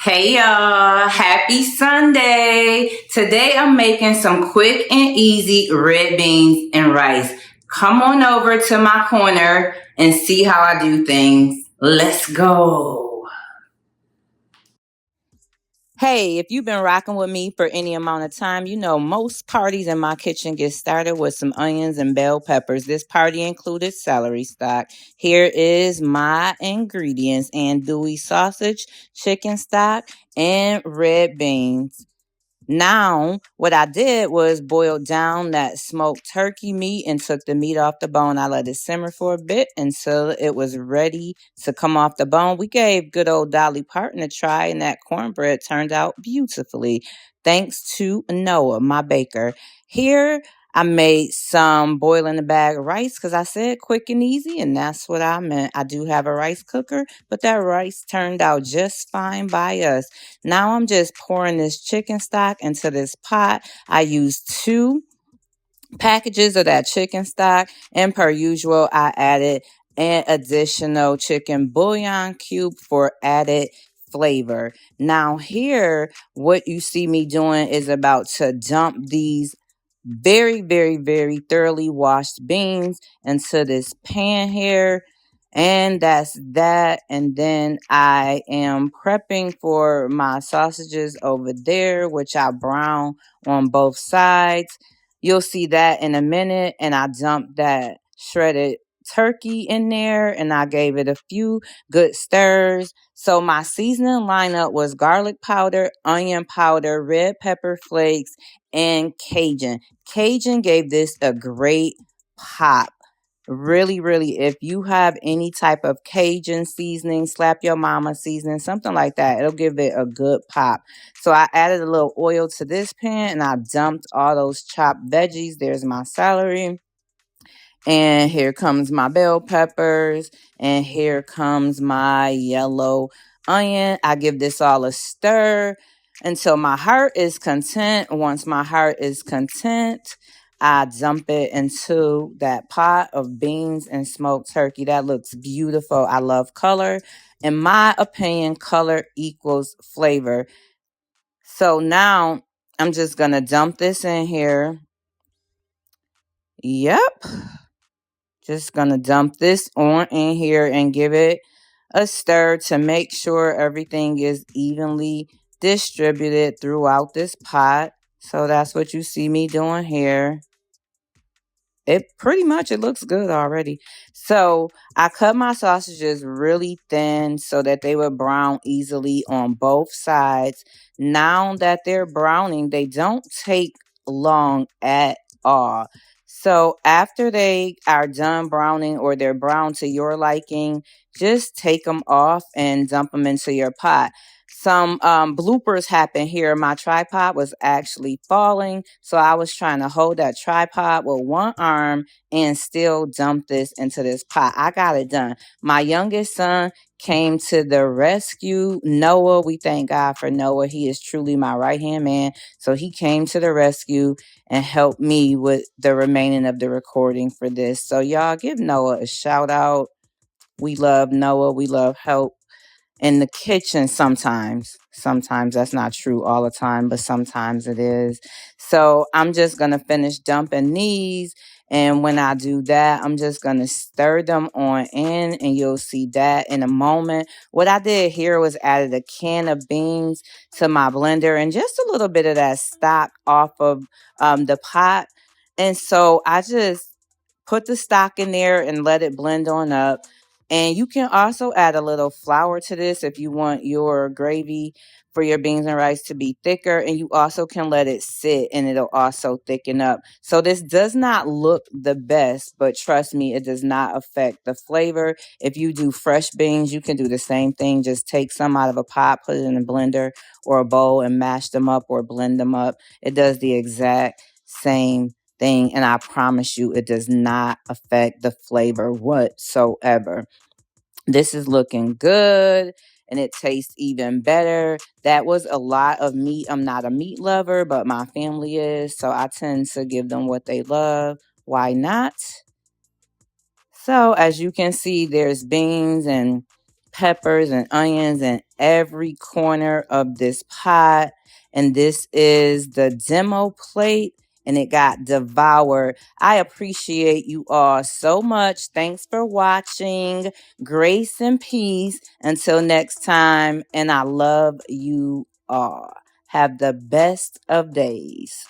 Hey y'all, happy Sunday. Today I'm making some quick and easy red beans and rice. Come on over to my corner and see how I do things. Let's go. Hey, if you've been rocking with me for any amount of time, you know most parties in my kitchen get started with some onions and bell peppers. This party included celery stock. Here is my ingredients: andouille sausage, chicken stock, and red beans. Now, what I did was boil down that smoked turkey meat and took the meat off the bone. I let it simmer for a bit until it was ready to come off the bone. We gave good old Dolly Parton a try, and that cornbread turned out beautifully. Thanks to Noah, my baker. Here, I made some boil in the bag rice because I said quick and easy, and that's what I meant. I do have a rice cooker, but that rice turned out just fine by us. Now I'm just pouring this chicken stock into this pot. I used two packages of that chicken stock, and per usual, I added an additional chicken bouillon cube for added flavor. Now, here, what you see me doing is about to dump these very, very, very thoroughly washed beans into this pan here. And that's that. And then I am prepping for my sausages over there, which I brown on both sides. You'll see that in a minute. And I dumped that shredded turkey in there and I gave it a few good stirs. So my seasoning lineup was garlic powder, onion powder, red pepper flakes, and Cajun. Cajun gave this a great pop. Really, really, if you have any type of Cajun seasoning, slap your mama seasoning, something like that, it'll give it a good pop. So I added a little oil to this pan and I dumped all those chopped veggies. There's my celery. And here comes my bell peppers. And here comes my yellow onion. I give this all a stir until my heart is content. Once my heart is content, I dump it into that pot of beans and smoked turkey. That looks beautiful. I love color. In my opinion, color equals flavor. So now I'm just going to dump this in here. Yep. Just gonna dump this on in here and give it a stir to make sure everything is evenly distributed throughout this pot. So that's what you see me doing here. It looks good already. So I cut my sausages really thin so that they would brown easily on both sides. Now that they're browning, they don't take long at all. So after they are done browning or they're brown to your liking, just take them off and dump them into your pot. Some bloopers happened here. My tripod was actually falling. So I was trying to hold that tripod with one arm and still dump this into this pot. I got it done. My youngest son came to the rescue. Noah, we thank God for Noah. He is truly my right hand man. So he came to the rescue and helped me with the remaining of the recording for this. So y'all give Noah a shout out. We love Noah. We love help in the kitchen sometimes. Sometimes that's not true all the time, but sometimes it is. So I'm just going to finish dumping these. And when I do that, I'm just going to stir them on in and you'll see that in a moment. What I did here was added a can of beans to my blender and just a little bit of that stock off of the pot. And so I just put the stock in there and let it blend on up. And you can also add a little flour to this if you want your gravy for your beans and rice to be thicker. And you also can let it sit and it'll also thicken up. So this does not look the best, but trust me, it does not affect the flavor. If you do fresh beans, you can do the same thing. Just take some out of a pot, put it in a blender or a bowl and mash them up or blend them up. It does the exact same thing. And I promise you, it does not affect the flavor whatsoever. This is looking good and it tastes even better. That was a lot of meat. I'm not a meat lover, but my family is. So I tend to give them what they love. Why not? So as you can see, there's beans and peppers and onions in every corner of this pot. And this is the demo plate, and it got devoured. I appreciate you all so much. Thanks for watching. Grace and peace. Until next time, and I love you all. Have the best of days.